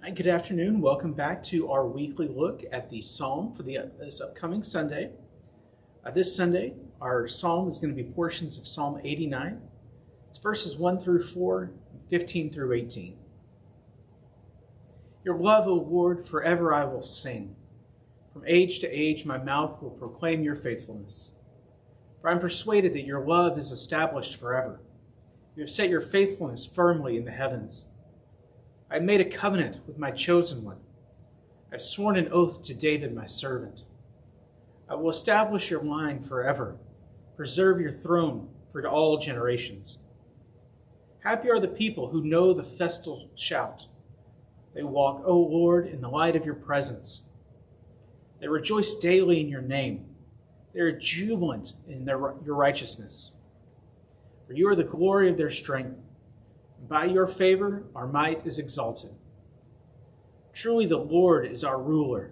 Hi, good afternoon. Welcome back to our weekly look at the Psalm for this upcoming Sunday. This Sunday, our Psalm is going to be portions of Psalm 89. It's verses 1 through 4, 15 through 18. Your love, O Lord, forever I will sing. From age to age my mouth will proclaim your faithfulness. For I am persuaded that your love is established forever. You have set your faithfulness firmly in the heavens. I have made a covenant with my chosen one. I have sworn an oath to David, my servant. I will establish your line forever, preserve your throne for all generations. Happy are the people who know the festal shout. They walk, O Lord, in the light of your presence. They rejoice daily in your name. They are jubilant in your righteousness. For you are the glory of their strength. By your favor, our might is exalted. Truly the Lord is our ruler.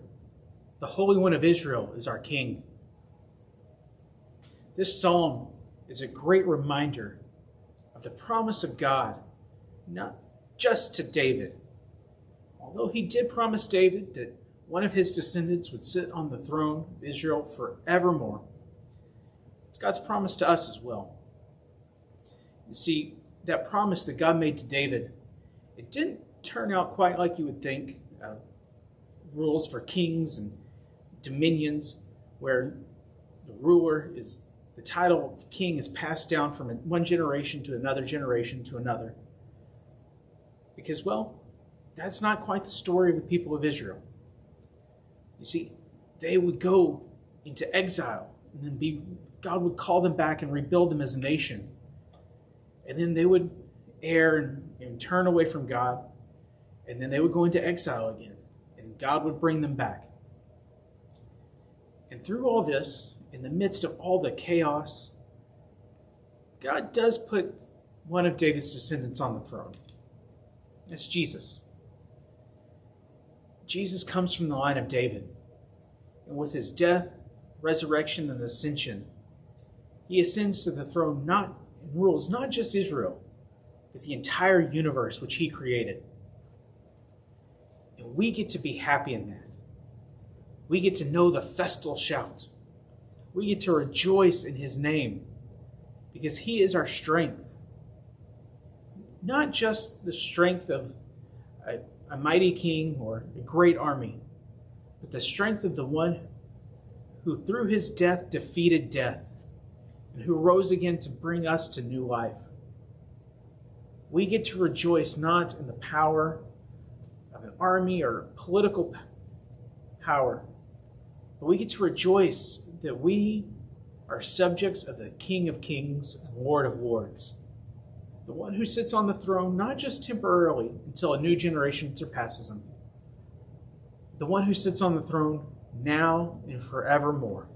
The Holy One of Israel is our King. This psalm is a great reminder of the promise of God, not just to David. Although he did promise David that one of his descendants would sit on the throne of Israel forevermore, it's God's promise to us as well. You see, that promise that God made to David, it didn't turn out quite like you would think. Rules for kings and dominions, where the title of king is passed down from one generation to another generation to another. Because, well, that's not quite the story of the people of Israel. You see, they would go into exile, and then God would call them back and rebuild them as a nation. And then they would err and turn away from God. And then they would go into exile again. And God would bring them back. And through all this, in the midst of all the chaos, God does put one of David's descendants on the throne. That's Jesus. Jesus comes from the line of David. And with his death, resurrection, and ascension, he ascends to the throne and rules not just Israel, but the entire universe which he created. And we get to be happy in that. We get to know the festal shout. We get to rejoice in his name because he is our strength. Not just the strength of a mighty king or a great army, but the strength of the one who through his death defeated death, and who rose again to bring us to new life. We get to rejoice not in the power of an army or political power, but we get to rejoice that we are subjects of the King of Kings and Lord of Lords, the one who sits on the throne not just temporarily until a new generation surpasses him, the one who sits on the throne now and forevermore.